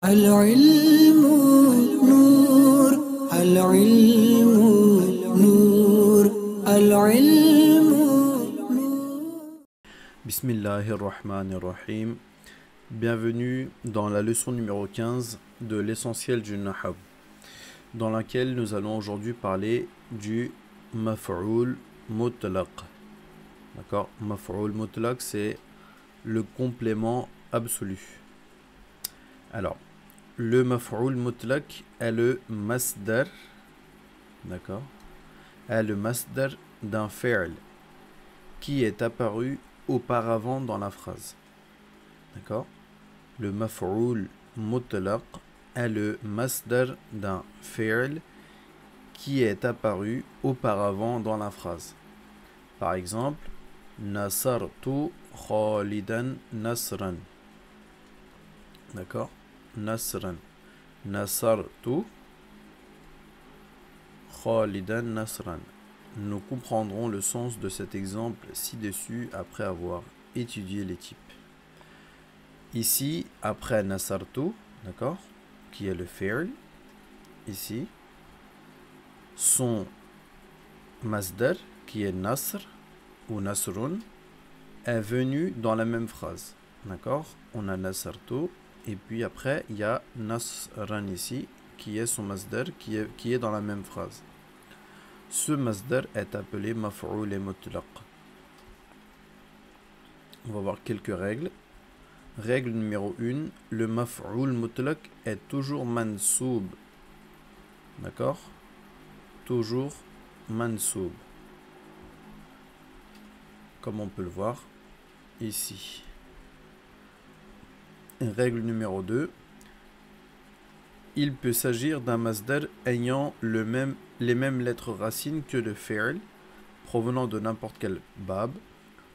العلم نور العلم نور العلم Bismillahirrahmanirrahim. Bienvenue dans la leçon numéro 15 de l'essentiel du Nahab, dans laquelle nous allons aujourd'hui parler du maf'oul mutlaq. D'accord? Maf'oul mutlaq, c'est le complément absolu. Alors, le maf'oul mutlaq est le masdar, d'accord? Est le masdar d'un fi'l qui est apparu auparavant dans la phrase. D'accord? Le maf'oul mutlaq est le masdar d'un fi'l qui est apparu auparavant dans la phrase. Par exemple, Nasartu Khalidan Nasran. D'accord? Nasran. Nasartu Khalidan Nasran. Nous comprendrons le sens de cet exemple ci-dessus après avoir étudié les types. Ici, après Nasartu, d'accord, qui est le fi'l, ici, son masdar, qui est Nasr ou Nasrun, est venu dans la même phrase. D'accord? On a Nasartu, et puis après, il y a Nasran ici, qui est son masdar, qui est dans la même phrase. Ce masdar est appelé maf'oul mutlaq. On va voir quelques règles. Règle numéro 1, le maf'oul mutlaq est toujours mansoub. D'accord? Toujours mansoub. Comme on peut le voir ici. Règle numéro 2, il peut s'agir d'un masdar ayant les mêmes lettres racines que le fi'l, provenant de n'importe quel bab,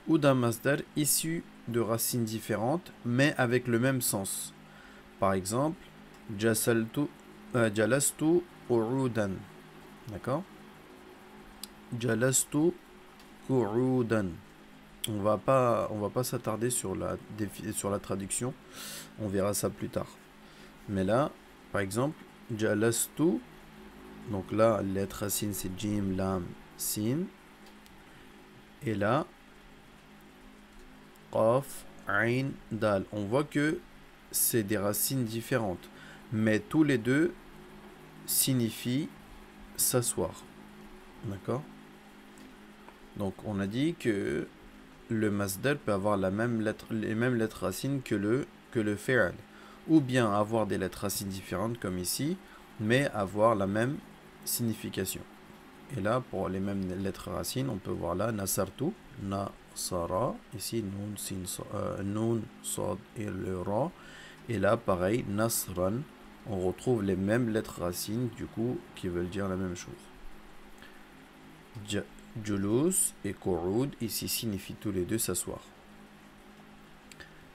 ou d'un masdar issu de racines différentes, mais avec le même sens. Par exemple, jalastu qu'udan. D'accord? Jalastu qu'udan. On va pas s'attarder sur la traduction. On verra ça plus tard. Mais là, par exemple, jalastu. Donc là, la lettre racine c'est jim, lam, sin. Et là, qaf, ain, dal. On voit que c'est des racines différentes, mais tous les deux signifient s'asseoir. D'accord? Donc on a dit que le masdar peut avoir les mêmes lettres racines que le fi'l, ou bien avoir des lettres racines différentes comme ici, mais avoir la même signification. Et là, pour les mêmes lettres racines, on peut voir là nasartu, nasara, ici nun, sad et le ra. Et là, pareil, nasran, on retrouve les mêmes lettres racines, du coup, qui veulent dire la même chose. Julus et qu'ud, ici, signifient tous les deux s'asseoir.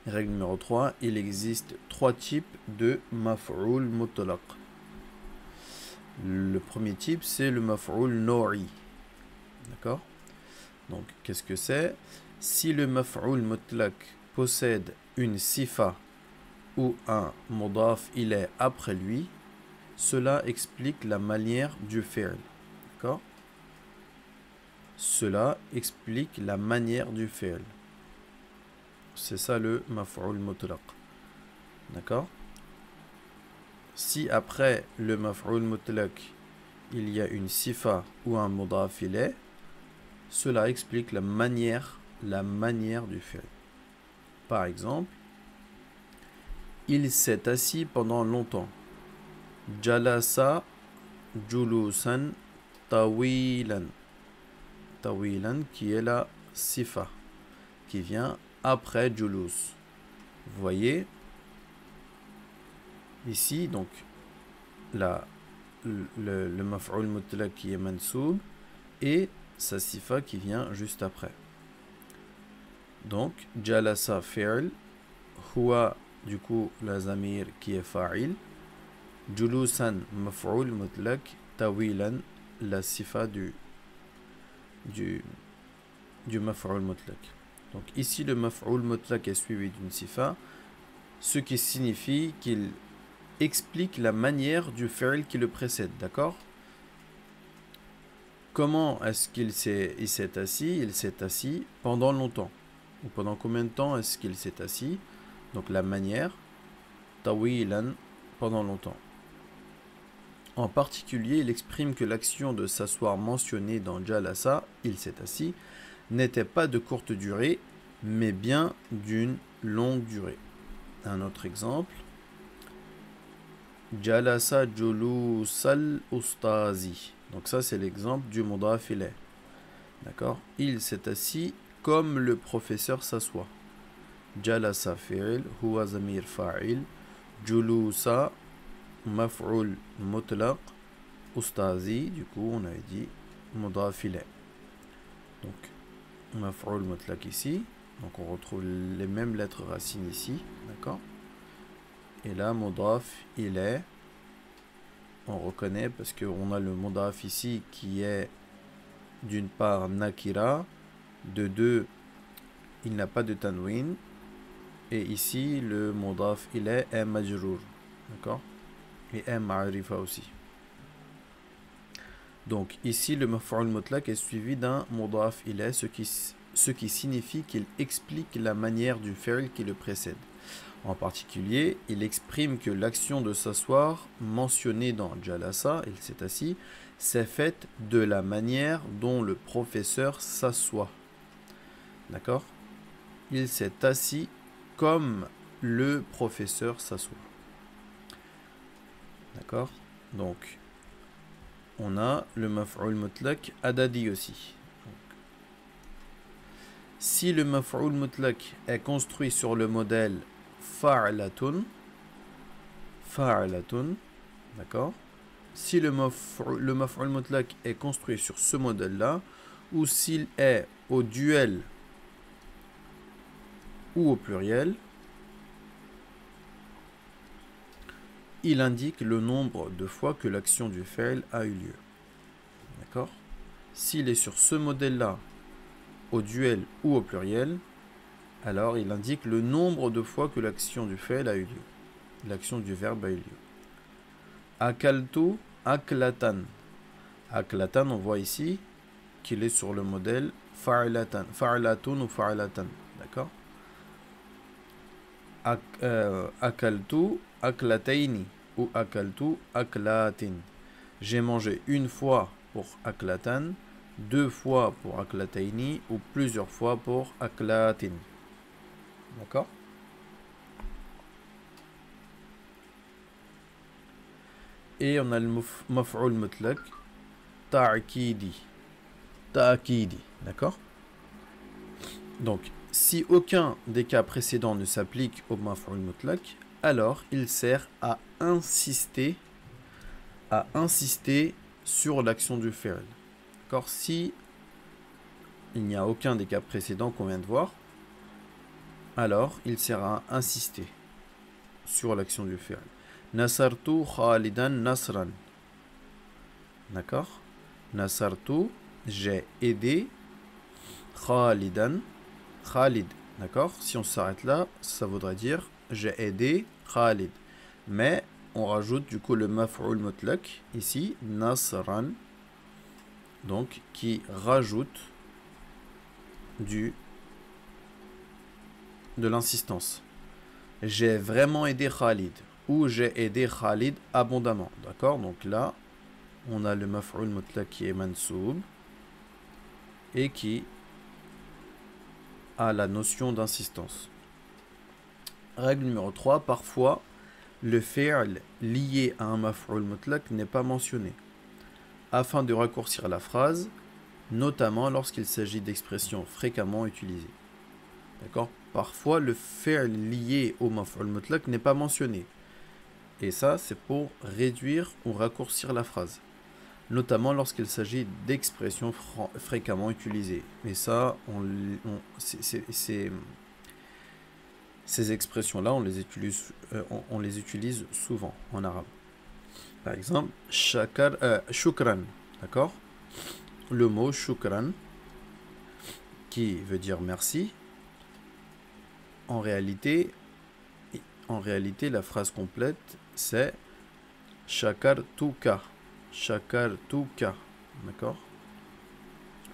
Règle numéro 3, il existe 3 types de maf'oul mutlaq. Le premier type, c'est le maf'oul no'i. D'accord? Donc, qu'est-ce que c'est? Si le maf'oul mutlaq possède une sifa ou un mudaf ilayh après lui, cela explique la manière du fi'l. D'accord? Cela explique la manière du fi'l. C'est ça le maf'oul mutlaq. D'accord? Si après le maf'oul mutlaq, il y a une sifa ou un mudaf ilayh, cela explique la manière du fi'l. Par exemple, il s'est assis pendant longtemps. Jalasa julusan tawilan. Tawilan qui est la sifa, qui vient après julus. Vous voyez ici, donc, le maf'oul mutlaq qui est mansoub et sa sifa qui vient juste après. Donc, jalasa fi'l, huwa, du coup, la zamir qui est fa'il, julusan maf'oul mutlaq, tawilan, la sifa du maf'oul mutlaq. Donc ici, le maf'oul mutlaq est suivi d'une sifa, ce qui signifie qu'il explique la manière du fi'l qui le précède, d'accord? Comment est-ce qu'il s'est assis? Il s'est assis pendant longtemps. Ou pendant combien de temps est-ce qu'il s'est assis? Donc la manière, tawilan, pendant longtemps. En particulier, il exprime que l'action de s'asseoir mentionnée dans jalasa, il s'est assis, n'était pas de courte durée, mais bien d'une longue durée. Un autre exemple. Jalasa julusal ustazi. Donc ça c'est l'exemple du mudaf ilayh. D'accord? Il s'est assis comme le professeur s'assoit. Jalasa fi'il, huwa zamir fa'il, julusa maf'ul mutlaq, ustazi, du coup on avait dit mudaf ilayh. Donc maf'ul mutlaq ici, donc on retrouve les mêmes lettres racines ici, d'accord? Et là mudaf ilayh, on reconnaît parce qu'on a le mudaf ici qui est d'une part nakira, de deux il n'a pas de tanwin, et ici le mudaf ilayh est majrour, d'accord, et est ma'rifa aussi. Donc ici le maf'ul mutlaq est suivi d'un mudaf ilayh, ce qui signifie qu'il explique la manière du fi'l qui le précède. En particulier, il exprime que l'action de s'asseoir mentionnée dans jalasa, il s'est assis, s'est faite de la manière dont le professeur s'assoit. D'accord? Il s'est assis comme le professeur s'assoit. D'accord? Donc, on a le maf'ul mutlaq adadi aussi. Donc, si le maf'ul mutlaq est construit sur le modèle fa'latun, d'accord? Si le maf'ul mutlaq est construit sur ce modèle-là, ou s'il est au duel ou au pluriel, il indique le nombre de fois que l'action du fi'l a eu lieu. D'accord? S'il est sur ce modèle-là, au duel ou au pluriel, alors il indique le nombre de fois que l'action du fi'l a eu lieu. L'action du verbe a eu lieu. Akaltu aklatan. Aklatan, on voit ici qu'il est sur le modèle fa'latan. Fa'latun ou fa'latan. D'accord? Akaltu aklataini ou akaltu aklatin. J'ai mangé une fois pour aklatan, deux fois pour aklataini ou plusieurs fois pour aklatin. D'accord? Et on a le maf'ul mutlaq ta'kidi. Ta'kidi. D'accord? Donc, si aucun des cas précédents ne s'applique au maf'ul mutlaq, alors il sert à insister sur l'action du fi'l. D'accord? Si il n'y a aucun des cas précédents qu'on vient de voir, alors il sert à insister sur l'action du fi'l. Nasartu Khalidan Nasran. D'accord? Nasartu, j'ai aidé Khalidan, Khalid. D'accord? Si on s'arrête là, ça voudrait dire j'ai aidé Khalid. Mais on rajoute du coup le maf'ul mutlaq ici, Nasran, donc qui rajoute de l'insistance. J'ai vraiment aidé Khalid, ou j'ai aidé Khalid abondamment. D'accord? Donc là, on a le maf'ul mutlaq qui est mansoub et qui a la notion d'insistance. Règle numéro 3, parfois le fi'l lié à un maf'ul mutlaq n'est pas mentionné, afin de raccourcir la phrase, notamment lorsqu'il s'agit d'expressions fréquemment utilisées. D'accord? Parfois le fi'l lié au maf'ul mutlaq n'est pas mentionné. Et ça, c'est pour réduire ou raccourcir la phrase, notamment lorsqu'il s'agit d'expressions fréquemment utilisées. Mais ça, ces expressions-là, on les utilise souvent en arabe. Par exemple, shukran, d'accord? Le mot shukran, qui veut dire merci, en réalité, la phrase complète c'est shakartuka. Shakartuka. D'accord?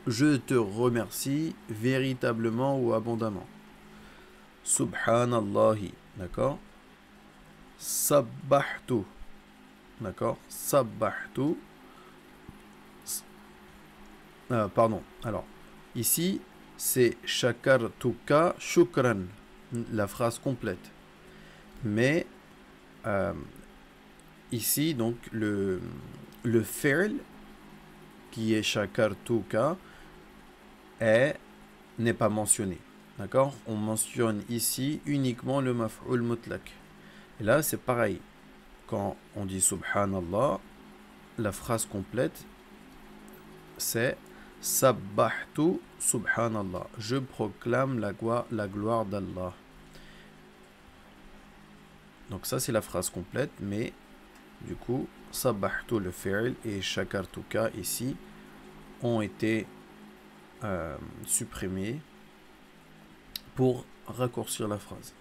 Je te remercie véritablement ou abondamment. Subhanallahi. D'accord? Sabbahtu. D'accord? Sabbahtu. Pardon. Alors, ici, c'est shakartuka shukran. La phrase complète. Mais, ici, donc, le fi'l, qui est shakartuka, n'est pas mentionné. D'accord? On mentionne ici uniquement le maf'ul mutlaq. Et là, c'est pareil. Quand on dit subhanallah, la phrase complète, c'est sabbahtu subhanallah. Je proclame la gloire d'Allah. Donc ça, c'est la phrase complète, mais du coup, sabbahtu le fi'l et shakartuka ici ont été supprimés pour raccourcir la phrase.